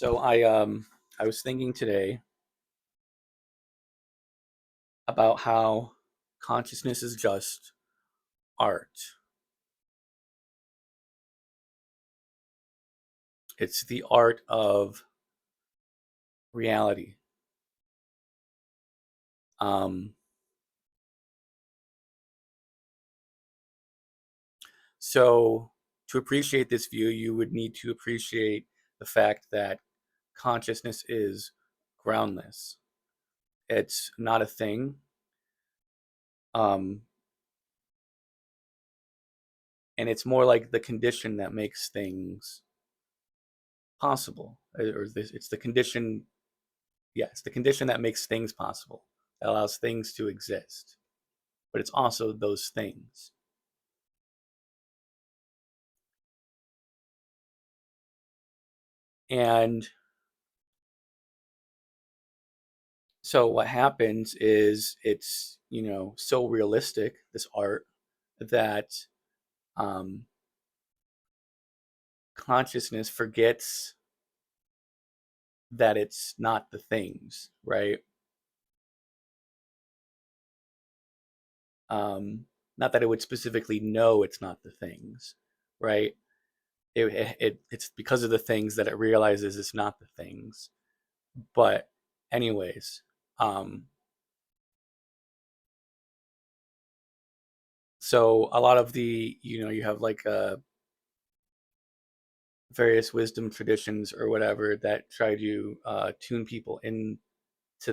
So I was thinking today about how consciousness is just art. It's the art of reality. Um, so to appreciate this view, you would need to appreciate the fact that consciousness is groundless. It's not a thing. Um, and it's more like the condition that makes things possible. It's the condition, yeah, it's the condition that makes things possible, that allows things to exist. But it's also those things. And so what happens is it's, so realistic, this art, that um, consciousness forgets that it's not the things, right? Um, Not that it would specifically know it's not the things, right? It's because of the things that it realizes it's not the things. But anyways, um, so a lot of you have like various wisdom traditions or whatever that try to tune people into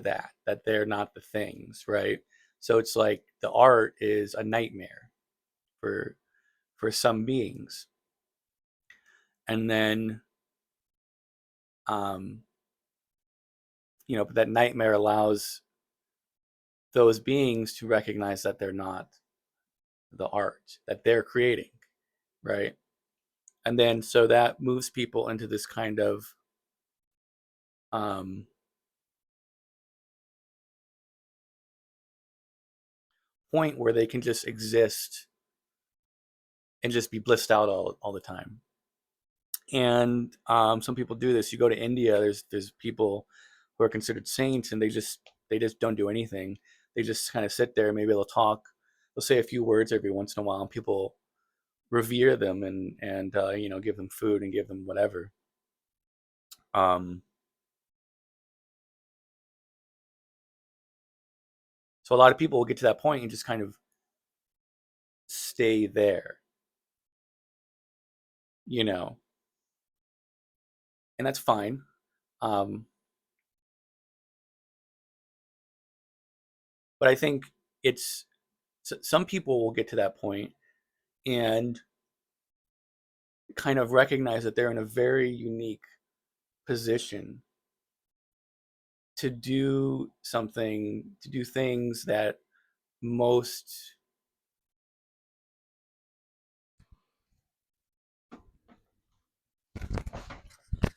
that they're not the things, right? So it's like the art is a nightmare for some beings, and then um, but that nightmare allows those beings to recognize that they're not the art that they're creating, right? And then so that moves people into this kind of um, point where they can just exist and just be blissed out all the time. And some people do this. You go to India, there's people who are considered saints, and they just don't do anything. They just kind of sit there. Maybe they'll talk, they'll say a few words every once in a while, and people revere them and give them food and give them whatever. Um, so a lot of people will get to that point and just kind of stay there, you know, and that's fine. Um, but I think it's some people will get to that point and kind of recognize that they're in a very unique position to do things that most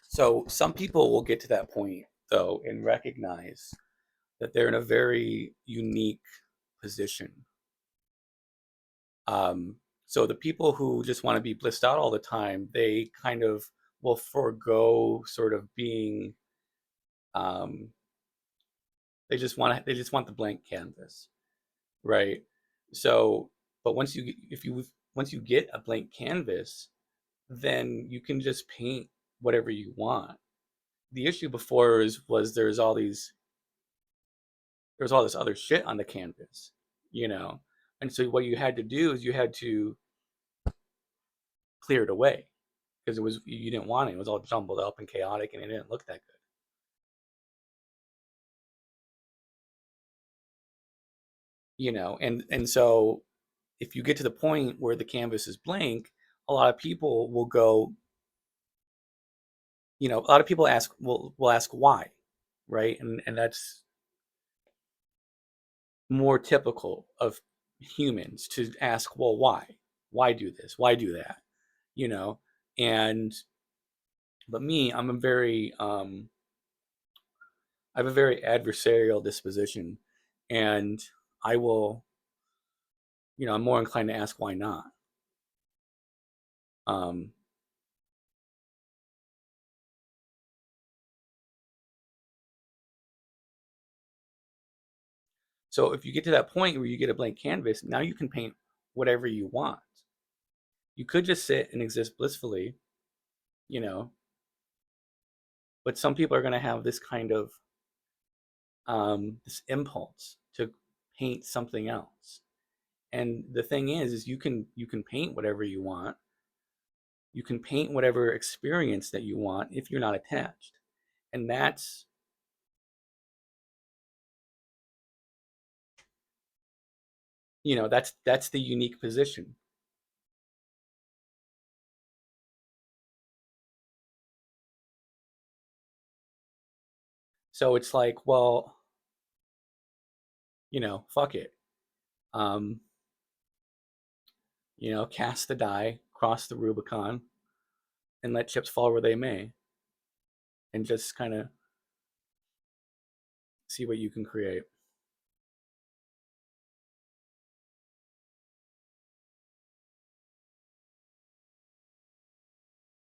so some people will get to that point though and recognize that they're in a very unique position. um, so the people who just want to be blissed out all the time, they kind of will forego sort of being um, they just want the blank canvas, right? So, but once you get a blank canvas, then you can just paint whatever you want. The issue before was there's all this other shit on the canvas, you know. And so what you had to do is you had to clear it away because you didn't want it. It was all jumbled up and chaotic, and it didn't look that good, you know. And so if you get to the point where the canvas is blank, a lot of people will go, a lot of people will ask why, right? And that's more typical of humans to ask, well, why do this, why do that, you know. And but me, I have a very adversarial disposition, and I will, I'm more inclined to ask why not. um So if you get to that point where you get a blank canvas, now you can paint whatever you want. You could just sit and exist blissfully, you know, but some people are going to have this kind of this impulse to paint something else. And the thing is you can paint whatever you want. You can paint whatever experience that you want if you're not attached. And that's the unique position. So it's like, well, fuck it. Um, cast the die, cross the Rubicon, and let chips fall where they may, and just kind of see what you can create.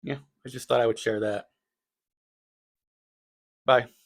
Yeah, I just thought I would share that. Bye.